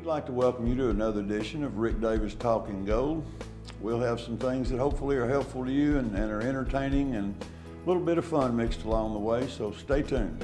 We'd like to welcome you to another edition of Rick Davis Talking Gold. We'll have some things that hopefully are helpful to you and are entertaining and a little bit of fun mixed along the way, so stay tuned.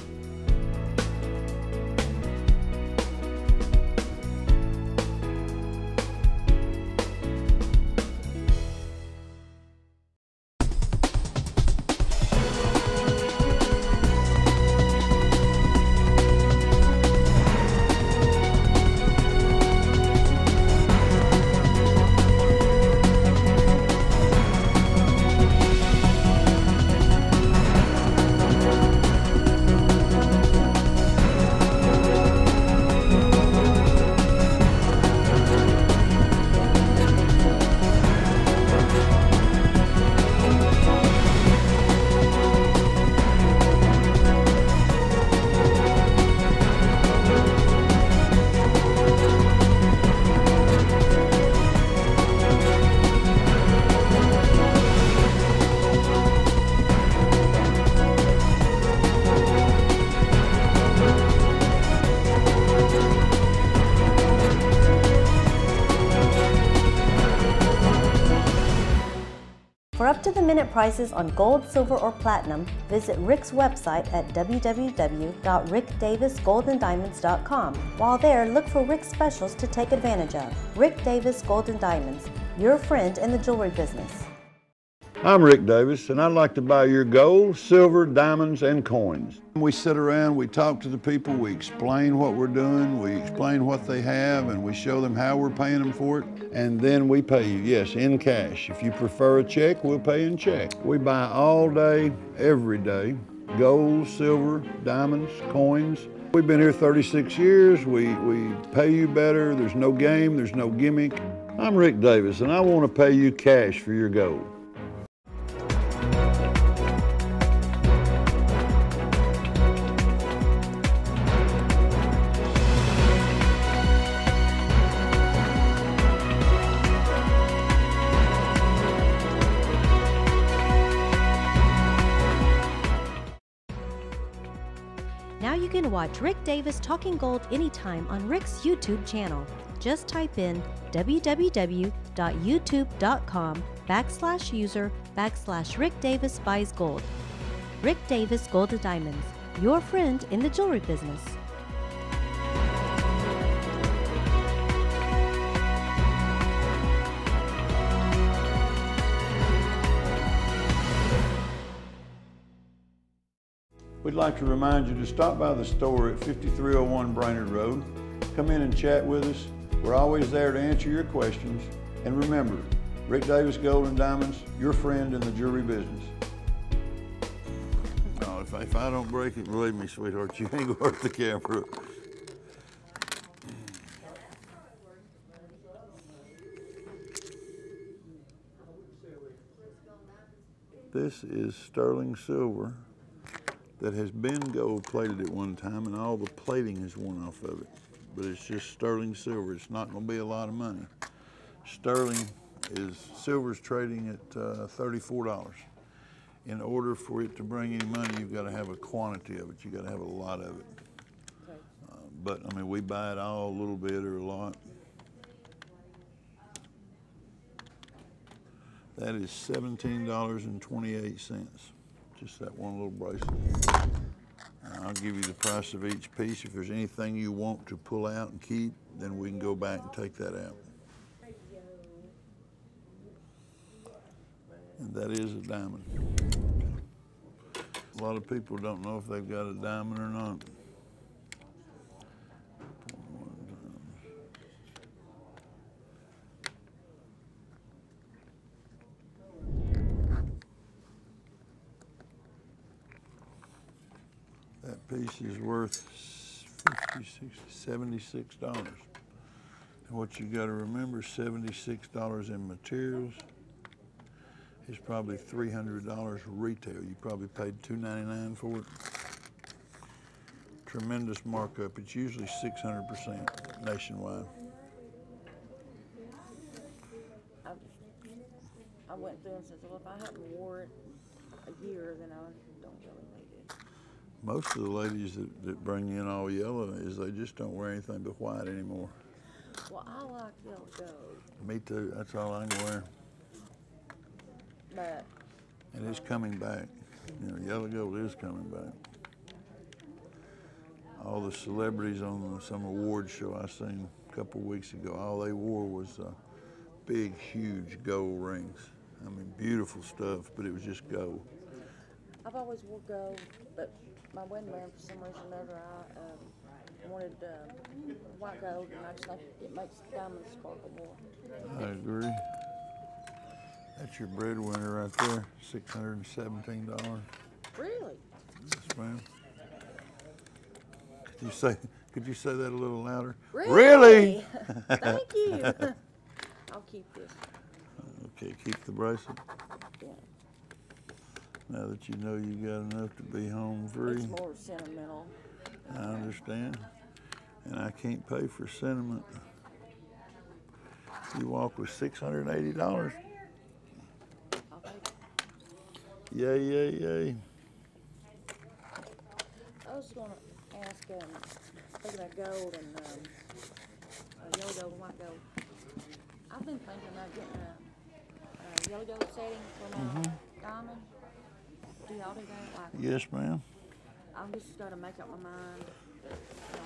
For up-to-the-minute prices on gold, silver, or platinum, visit Rick's website at www.rickdavisgoldendiamonds.com. While there, look for Rick's specials to take advantage of. Rick Davis Gold and Diamonds, your friend in the jewelry business. I'm Rick Davis, and I'd like to buy your gold, silver, diamonds, and coins. We sit around, we talk to the people, we explain what we're doing, we explain what they have, and we show them how we're paying them for it, and then we pay you, yes, in cash. If you prefer a check, we'll pay in check. We buy all day, every day, gold, silver, diamonds, coins. We've been here 36 years, we pay you better, there's no game, there's no gimmick. I'm Rick Davis, and I want to pay you cash for your gold. Now you can watch Rick Davis Talking Gold anytime on Rick's YouTube channel. Just type in www.youtube.com/user/Rick Davis Buys Gold. Rick Davis Gold and Diamonds, your friend in the jewelry business. We'd like to remind you to stop by the store at 5301 Brainerd Road. Come in and chat with us. We're always there to answer your questions. And remember, Rick Davis Gold and Diamonds, your friend in the jewelry business. No, if I don't break it, believe me, sweetheart, you ain't gonna hurt the camera. This is sterling silver that has been gold plated at one time, and all the plating is worn off of it. But it's just sterling silver. It's not going to be a lot of money. Silver's trading at $34. In order for it to bring any money, you've got to have a quantity of it. You've got to have a lot of it. But I mean, we buy it all a little bit or a lot. That is $17.28. Just that one little bracelet. I'll give you the price of each piece. If there's anything you want to pull out and keep, then we can go back and take that out. And that is a diamond. A lot of people don't know if they've got a diamond or not. That piece is worth $76. And what you got to remember, $76 in materials is probably $300 retail. You probably paid $2.99 for it. Tremendous markup. It's usually 600% nationwide. I went through and said, well, if I haven't wore it a year, then I don't really need it. Most of the ladies that bring in all yellow is they just don't wear anything but white anymore. Well, I like yellow gold, Me too. That's all I can wear. but And it's coming back. You know, yellow gold is coming back. All the celebrities on some award show I seen a couple weeks ago, all they wore was big, huge gold rings. I mean, beautiful stuff, but it was just gold. I've always wore gold, but my wedding band, for some reason or another, I wanted white gold, and I just think it makes diamonds sparkle more. I agree. That's your breadwinner right there, $617. Really? Yes, ma'am. Could you say that a little louder? Really? Thank you. I'll keep this. Okay, keep the bracelet. Yeah. Now that you know you got enough to be home free. It's more sentimental. I understand. And I can't pay for sentiment. You walk with $680. I'll take it. Yay, yay, yay. I was going to ask, speaking of gold and yellow gold and white gold, I've been thinking about getting a yellow gold setting for my diamond. Do y'all do that? Like, Yes, ma'am. I'm just got to make up my mind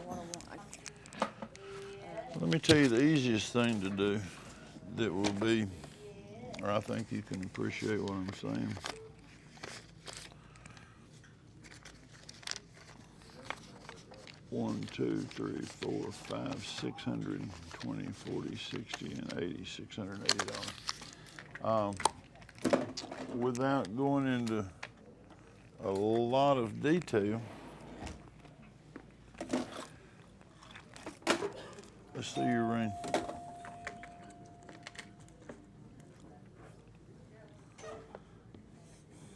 what I want. Let me tell you the easiest thing to do that will be, or I think you can appreciate what I'm saying. One, two, three, four, five, 600, 20, 40, 60, and 80, $680. Without going into a lot of detail, let's see your ring.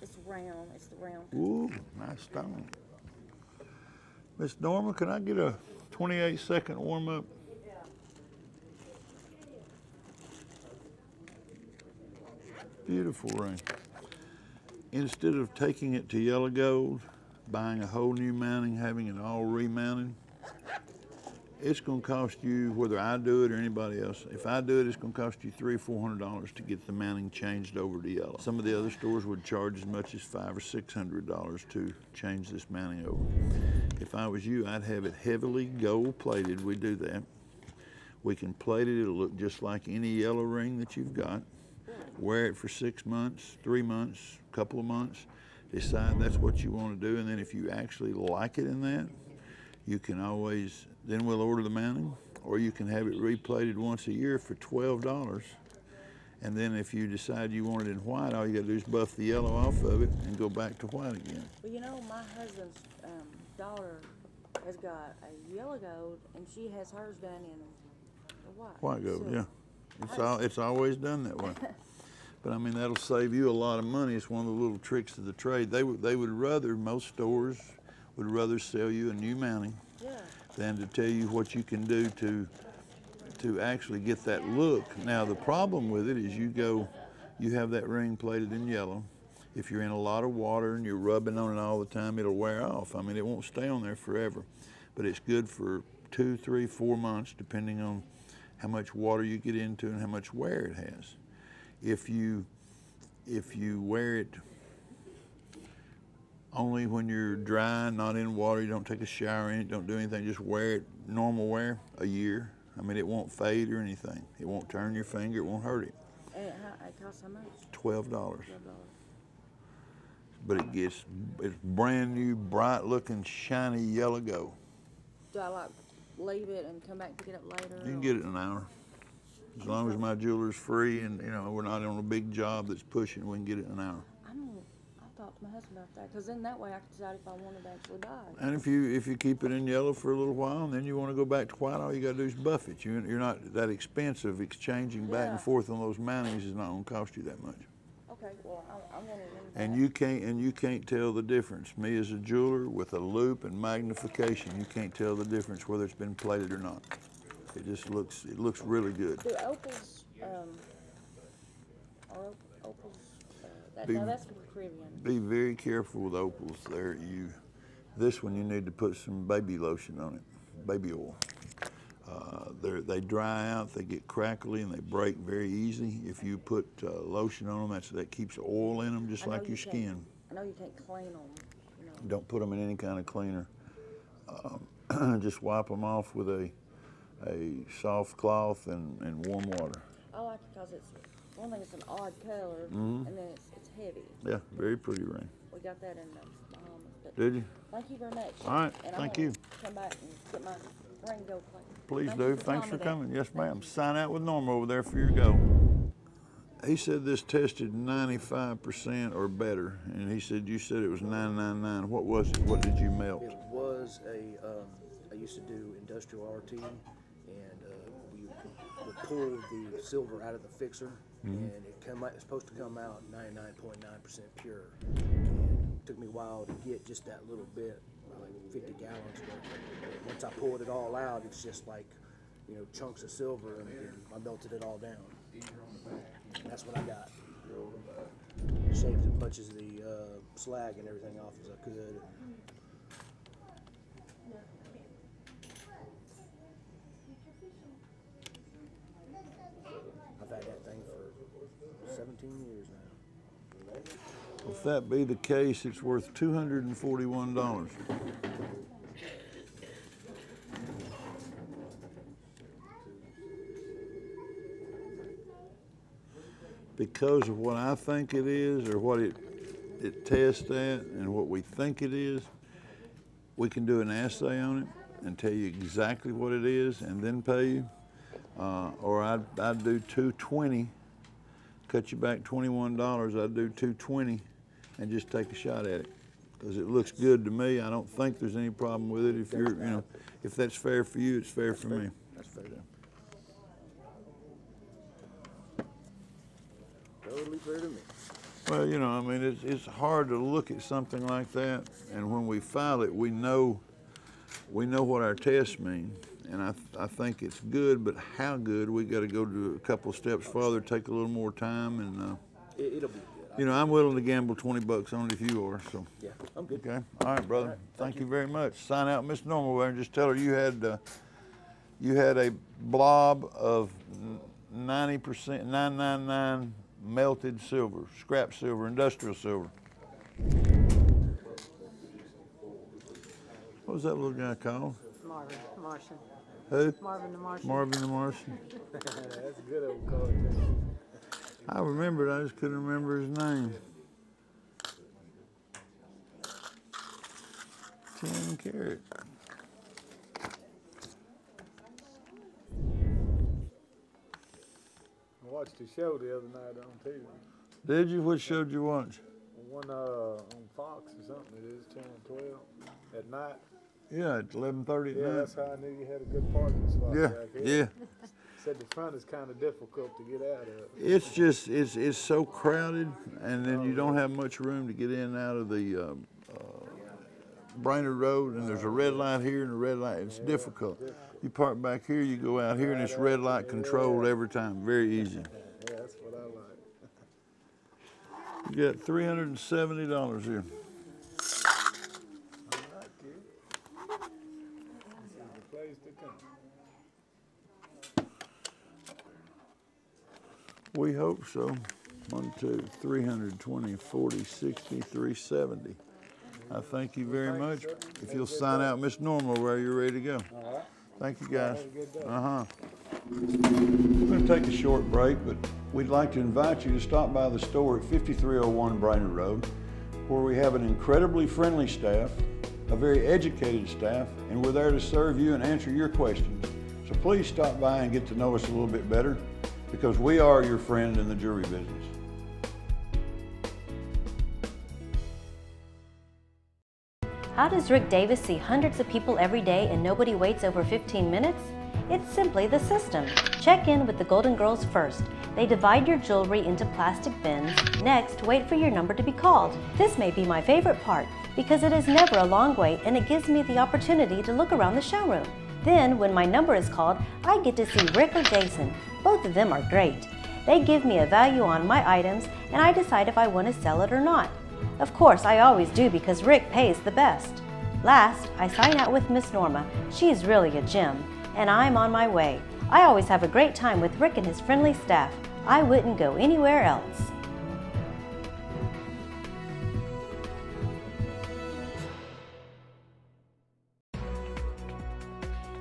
It's round. It's the round. Ooh, nice stone. Miss Norma, can I get a 28-second warm-up? Beautiful ring. Instead of taking it to yellow gold, buying a whole new mounting, having it all remounted, it's going to cost you, whether I do it or anybody else, if I do it, it's going to cost you $300 or $400 to get the mounting changed over to yellow. Some of the other stores would charge as much as $500 or $600 to change this mounting over. If I was you, I'd have it heavily gold plated. We do that. We can plate it. It'll look just like any yellow ring that you've got. Wear it for 6 months, 3 months, a couple of months. Decide that's what you want to do, and then if you actually like it in that, you can always, then we'll order the mounting, or you can have it replated once a year for $12. And then if you decide you want it in white, all you got to do is buff the yellow off of it and go back to white again. Well, you know, my husband's daughter has got a yellow gold, and she has hers done in the white. White gold, silver. yeah. It's always done that way. But I mean, that'll save you a lot of money. It's one of the little tricks of the trade. They would rather, most stores would rather sell you a new mounting than to tell you what you can do to actually get that look. Now the problem with it is you have that ring plated in yellow. If you're in a lot of water and you're rubbing on it all the time, it'll wear off. I mean, it won't stay on there forever, but it's good for 2, 3, 4 months, depending on how much water you get into and how much wear it has. If you wear it only when you're dry, not in water, you don't take a shower in it, don't do anything, just wear it normal wear, a year. I mean, it won't fade or anything. It won't turn your finger, it won't hurt it. And it costs how much? $12. $12. But it's brand new, bright looking, shiny yellow gold. Do I like leave it and come back and pick it up later? You can get it in an hour. As long as my jeweler's free and we're not on a big job that's pushing, we can get it in an hour. I talked to my husband about that, because then that way I can decide if I wanted to actually buy it. And if you keep it in yellow for a little while and then you want to go back to white, all you got to do is buff it. You're not that expensive. Exchanging back and forth on those mountings is not going to cost you that much. Okay, well, I'm going to remember that. And you can't tell the difference. Me as a jeweler with a loop and magnification, you can't tell the difference whether it's been plated or not. It just looks really good. Do opals, now that's for Caribbean. Be very careful with opals there. This one you need to put some baby lotion on it, baby oil. they dry out, they get crackly, and they break very easy. If you put lotion on them, that keeps oil in them, just like your skin. I know you can't clean them. You know. Don't put them in any kind of cleaner. Just wipe them off with a soft cloth and warm water. I like it because it's, one thing, it's an odd color, and then it's heavy. Yeah, very pretty ring. We got that in the Bahamas. But Did you? thank you very much. All right, and thank I'm you. Come back and get my ring gold plate. Please Thank do. you Thanks for telling me coming. that. Yes, ma'am. Sign out with Norma over there for your goal. He said this tested 95% or better, and he said you said it was 999. What was it? What did you melt? It was I used to do industrial RT, and we would pull the silver out of the fixer, and it's supposed to come out 99.9% pure. And it took me a while to get just that little bit, like 50 gallons. But once I pulled it all out, it's just like, you know, chunks of silver, and I melted it all down. And that's what I got. Shaved as much as the slag and everything off as I could. I've had that thing for 17 years now. If that be the case, it's worth $241. Because of what I think it is, or what it tests at, and what we think it is, we can do an assay on it and tell you exactly what it is, and then pay you. Or I'd do $220, cut you back $21. I'd do $220, and just take a shot at it, because it looks good to me. I don't think there's any problem with it. If you're, you know, if that's fair for you, it's fair for me. That's fair. Totally fair to me. Well, you know, I mean, it's hard to look at something like that, and when we file it, we know what our tests mean, and I think it's good. But how good? We got to go to a couple steps farther, take a little more time, and It'll be good. you know, I'm willing to gamble $20 on it if you are. So. Yeah, I'm good. Okay. All right, brother. All right, Thank thank you very much. Sign out Miss Norma and just tell her you had a blob of 90%, 999 melted silver, scrap silver, industrial silver. What was that little guy called? Marvin the Martian. Who? Marvin the Martian. Marvin the Martian. That's a good old card. I remembered, I just couldn't remember his name. 10 carat. I watched a show the other night on TV. Did you? What show did you watch? One on Fox or something. It is Channel 12 at night. Yeah, at 11:30 at Yeah, night. that's how I knew you had a good parking spot Yeah, back here. yeah. Said the front is kind of difficult to get out of. It's just, it's so crowded, and then you don't have much room to get in and out of the Brainerd Road, and there's a red light here and a red light. It's difficult. You park back here, you go out here, and it's red light controlled every time. Very easy. Yeah, that's what I like. You got $370 here. All right, kid. This is the place to come. We hope so. 1, 2, 320, 40, 60, 370. I thank you very much. If you'll sign out Miss Norma where you're ready to go. All right. Thank you, guys. Have a good day. We're going to take a short break, but we'd like to invite you to stop by the store at 5301 Brainerd Road, where we have an incredibly friendly staff, a very educated staff, and we're there to serve you and answer your questions. So please stop by and get to know us a little bit better, because we are your friend in the jewelry business. How does Rick Davis see hundreds of people every day and nobody waits over 15 minutes? It's simply the system. Check in with the Golden Girls first. They divide your jewelry into plastic bins. Next, wait for your number to be called. This may be my favorite part because it is never a long wait and it gives me the opportunity to look around the showroom. Then, when my number is called, I get to see Rick or Jason. Both of them are great. They give me a value on my items and I decide if I want to sell it or not. Of course, I always do because Rick pays the best. Last, I sign out with Miss Norma. She's really a gem, and I'm on my way. I always have a great time with Rick and his friendly staff. I wouldn't go anywhere else.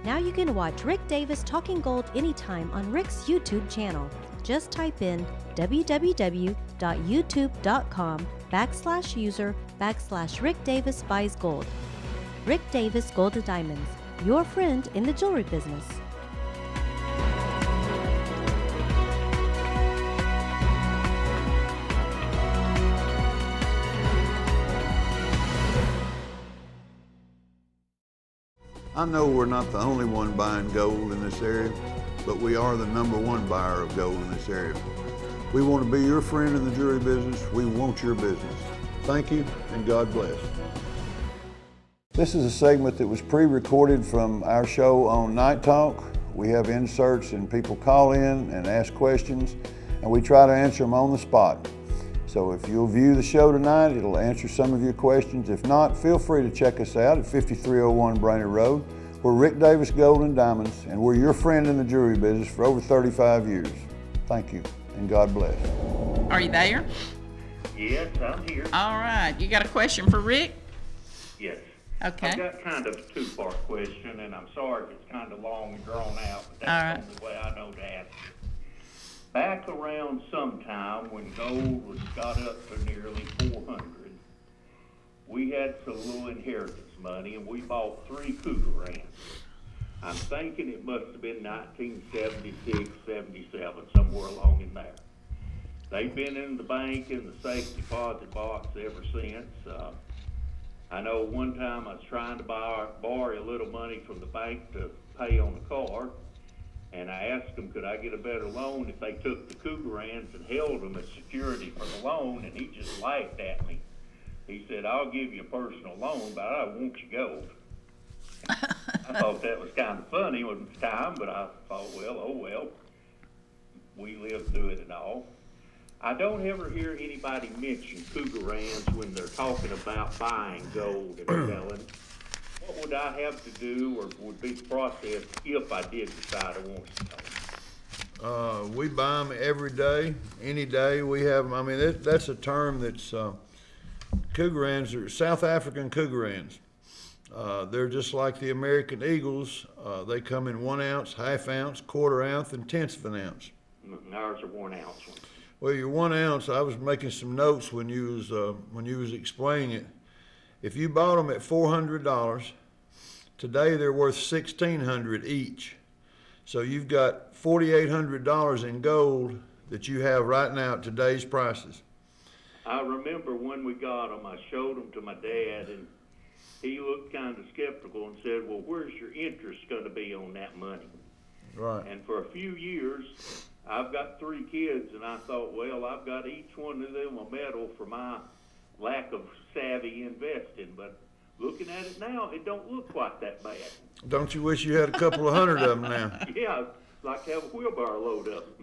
Now you can watch Rick Davis Talking Gold anytime on Rick's YouTube channel. Just type in www.youtube.com/user/Rick Davis Buys Gold. Rick Davis Gold and Diamonds, your friend in the jewelry business. I know we're not the only one buying gold in this area, but we are the #1 buyer of gold in this area. We want to be your friend in the jewelry business. We want your business. Thank you, and God bless. This is a segment that was pre-recorded from our show on Night Talk. We have inserts and people call in and ask questions, and we try to answer them on the spot. So if you'll view the show tonight, it'll answer some of your questions. If not, feel free to check us out at 5301 Brainerd Road. We're Rick Davis Gold and Diamonds, and we're your friend in the jewelry business for over 35 years. Thank you, and God bless. Are you there? Yes, I'm here. All right. You got a question for Rick? Yes. Okay. I've got kind of a two-part question, and I'm sorry if it's kind of long and drawn out, but All that's right. the only way I know to ask it. Back around sometime when gold was got up to nearly 400, we had some little inheritance money, and we bought 3 Cougar Rands. I'm thinking it must have been 1976, 77, somewhere along in there. They've been in the bank in the safe deposit box ever since. I know one time I was trying to borrow a little money from the bank to pay on a car, and I asked them, could I get a better loan if they took the Cougar Rands and held them as security for the loan, and he just laughed at me. He said, I'll give you a personal loan, but I don't want your gold. I thought that was kind of funny at the time, but I thought, well, oh well, we lived through it and all. I don't ever hear anybody mention Cougar Rands when they're talking about buying gold and selling. What would I have to do, or would be the process if I did decide I wanted to sell? We buy them every day, any day. We have them. I mean, that's a term that's Cougar Rands are South African Cougar Rands. They're just like the American Eagles. They come in 1 ounce, ½ ounce, ¼ ounce, and 1/10 of an ounce. Ours are 1 ounce ones. Well, your 1 ounce, I was making some notes when you was explaining it. If you bought them at $400, today they're worth $1,600 each. So you've got $4,800 in gold that you have right now at today's prices. I remember when we got them, I showed them to my dad, and he looked kind of skeptical and said, well, where's your interest going to be on that money? Right. And for a few years, I've got 3 kids, and I thought, well, I've got each one of them a medal for my lack of savvy investing. But looking at it now, it don't look quite that bad. Don't you wish you had a couple of hundred of them now? Yeah, I'd like to have a wheelbarrow load of them.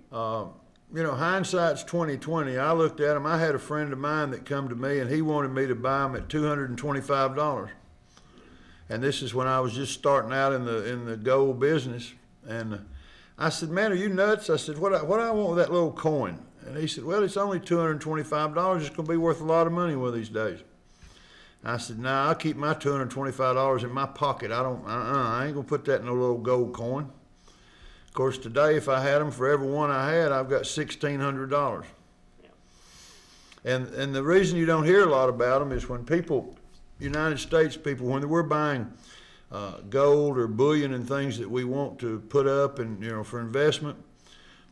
You know, hindsight's 20/20. I looked at them. I had a friend of mine that come to me, and he wanted me to buy them at $225. And this is when I was just starting out in the gold business. And I said, man, are you nuts? I said, what do I want with that little coin? And he said, well, it's only $225. It's going to be worth a lot of money one of these days. I said, nah, I'll keep my $225 in my pocket. I ain't going to put that in a little gold coin. Of course, today, if I had them for every one I had, I've got $1,600. Yeah. And the reason you don't hear a lot about them is when people, United States people, when we're buying gold or bullion and things that we want to put up and, you know, for investment,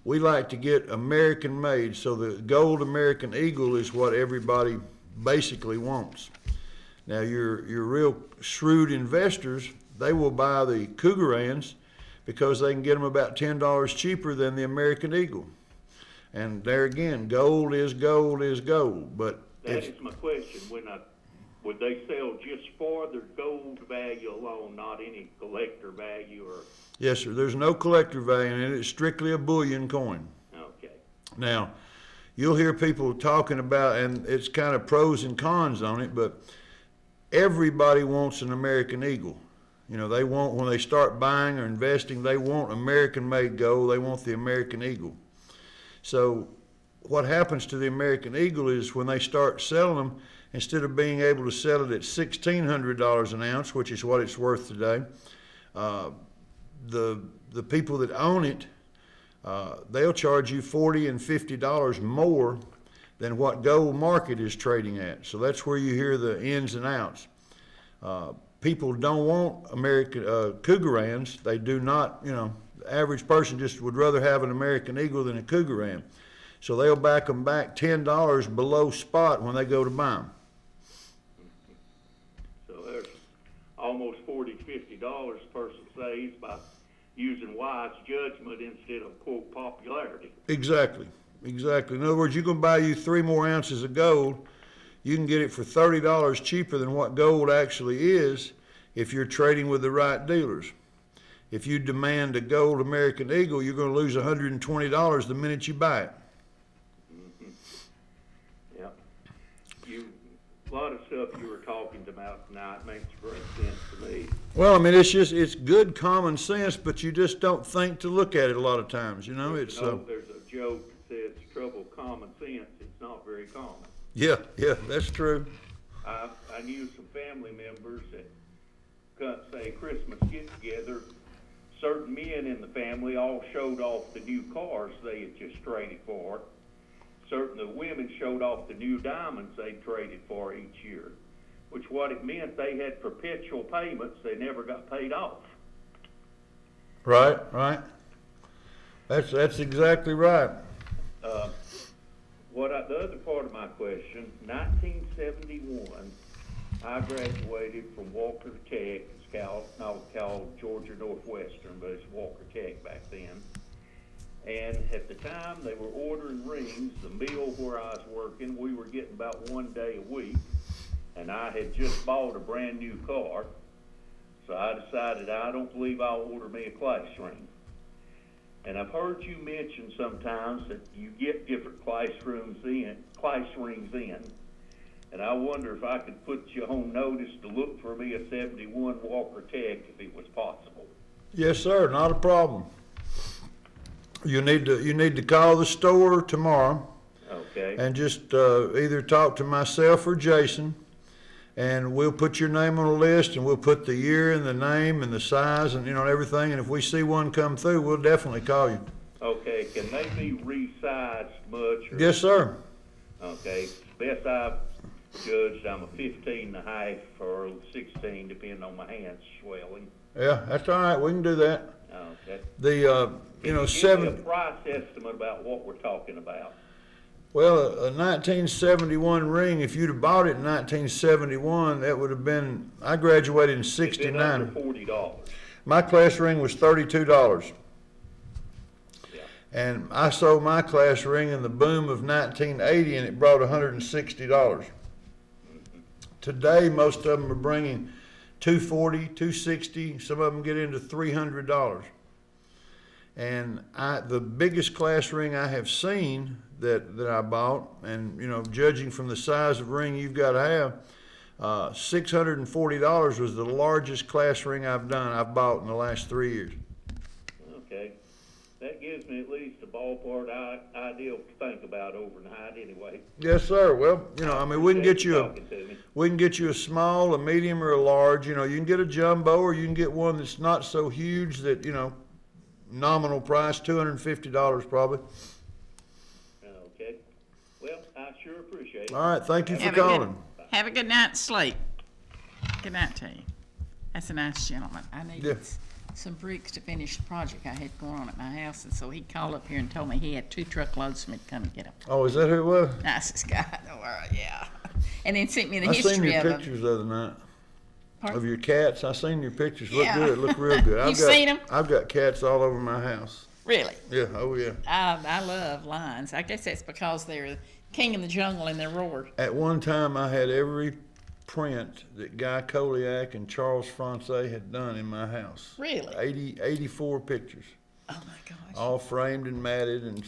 we like to get American made. So the gold American Eagle is what everybody basically wants. Now your real shrewd investors, they will buy the Cougar Rands because they can get them about $10 cheaper than the American Eagle. And there again, gold is gold is gold. But that is my question. Would they sell just for their gold value alone, not any collector value? Or? Yes, sir. There's no collector value in it. It's strictly a bullion coin. Okay. Now, you'll hear people talking about, and it's kind of pros and cons on it, but everybody wants an American Eagle. You know, they want, when they start buying or investing, they want American-made gold. They want the American Eagle. So what happens to the American Eagle is when they start selling them, instead of being able to sell it at $1,600 an ounce, which is what it's worth today, the people that own it, they'll charge you $40 and $50 more than what gold market is trading at. So that's where you hear the ins and outs. People don't want American Krugerrands. They do not, you know, the average person just would rather have an American Eagle than a Krugerrand. So they'll back them back $10 below spot when they go to buy them. So there's almost $40, $50 a person saves by using wise judgment instead of, quote, popularity. Exactly, exactly. In other words, you can buy you 3 more ounces of gold. You can get it for $30 cheaper than what gold actually is if you're trading with the right dealers. If you demand a gold American Eagle, you're going to lose $120 the minute you buy it. Yep. A lot of stuff you were talking about tonight makes great sense to me. Well, I mean, it's good common sense, but you just don't think to look at it a lot of times, you know? It's there's a joke that says trouble common sense. It's not very common. Yeah, that's true. I knew some family members that couldn't say Christmas get-together. Certain men in the family all showed off the new cars they had just traded for. Certain of the women showed off the new diamonds they traded for each year, which what it meant, they had perpetual payments. They never got paid off. Right. That's exactly right. The other part of my question, 1971, I graduated from Walker Tech. It's now called Georgia Northwestern, but it's Walker Tech back then. And at the time they were ordering rings, the mill where I was working, we were getting about 1 day a week. And I had just bought a brand new car. So I decided I don't believe I'll order me a class ring. And I've heard you mention sometimes that you get different class rings in. And I wonder if I could put you on notice to look for me a 71 Walker Tech if it was possible. Yes, sir, not a problem. You need to call the store tomorrow. Okay. And just either talk to myself or Jason, and we'll put your name on a list, and we'll put the year and the name and the size and, you know, everything. And if we see one come through, we'll definitely call you. Okay. Can they be resized much? Or? Yes, sir. Okay. Best I've judged, I'm a 15 and a half or 16, depending on my hands swelling. Yeah, that's all right. We can do that. Okay. The Give me a price estimate about what we're talking about. Well, a 1971 ring, if you'd have bought it in 1971, that would have been, I graduated in 69. Under $40. My class ring was $32. Yeah. And I sold my class ring in the boom of 1980, and it brought $160. Today, most of them are bringing $240, $260. Some of them get into $300. And the biggest class ring I have seen that I bought, and, you know, judging from the size of ring you've got to have, $640 was the largest class ring I've bought in the last 3 years. Okay. That gives me at least a ballpark idea to think about overnight anyway. Yes, sir. Well, you know, I mean, we can get you a small, a medium, or a large. You know, you can get a jumbo, or you can get one that's not so huge that, you know, nominal price, $250 probably. Okay. Well, I sure appreciate it. All right. Thank you for calling. Have a good night's sleep. Good night to you. That's a nice gentleman. I needed some bricks to finish the project I had going on at my house, and so he called up here and told me he had 2 truckloads for me to come and get them. Oh, is that who it was? Nicest guy in the world, yeah. And then sent me the I history seen your of them. pictures the other night. Pardon? Of your cats. I seen your pictures. Look Yeah. good. Look real good. You seen them? I've got cats all over my house. Really? Yeah. Oh, yeah. I love lions. I guess that's because they're king of the jungle and they roar. At one time, I had every print that Guy Koliak and Charles Francais had done in my house. Really? 84 pictures. Oh my gosh. All framed and matted, and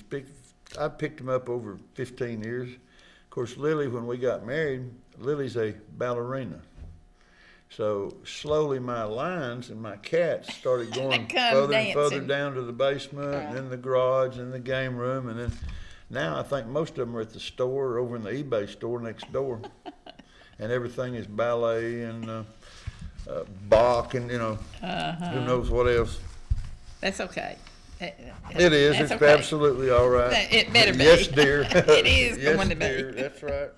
I picked them up over 15 years. Of course, Lily, when we got married, Lily's a ballerina. So slowly my lines and my cats started going come further and further dancing. down to the basement, and then the garage, and the game room, and then now I think most of them are at the store or over in the eBay store next door. And everything is ballet and Bach and, who knows what else. That's okay. It is. That's It's okay. absolutely all right. It better be. Yes, dear. It is Yes, going to be. dear. That's right.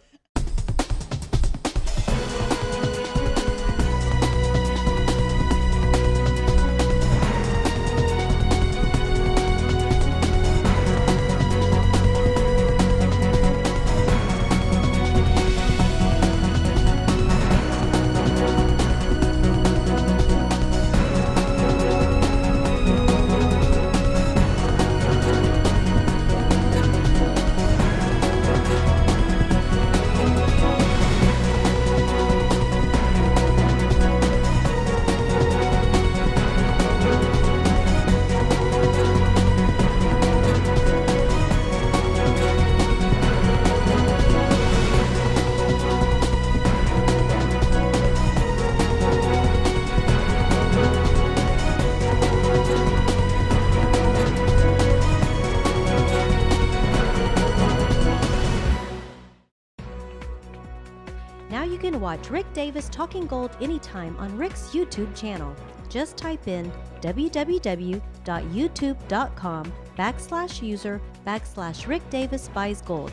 Now you can watch Rick Davis Talking Gold anytime on Rick's YouTube channel. Just type in www.youtube.com/user/Rick Davis Buys Gold.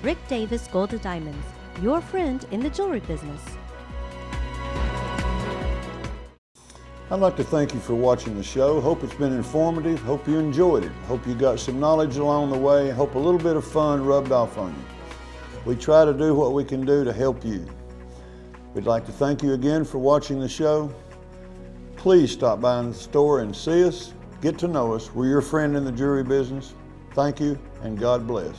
Rick Davis Gold and Diamonds, your friend in the jewelry business. I'd like to thank you for watching the show. Hope it's been informative. Hope you enjoyed it. Hope you got some knowledge along the way. Hope a little bit of fun rubbed off on you. We try to do what we can do to help you. We'd like to thank you again for watching the show. Please stop by in the store and see us. Get to know us. We're your friend in the jewelry business. Thank you, and God bless.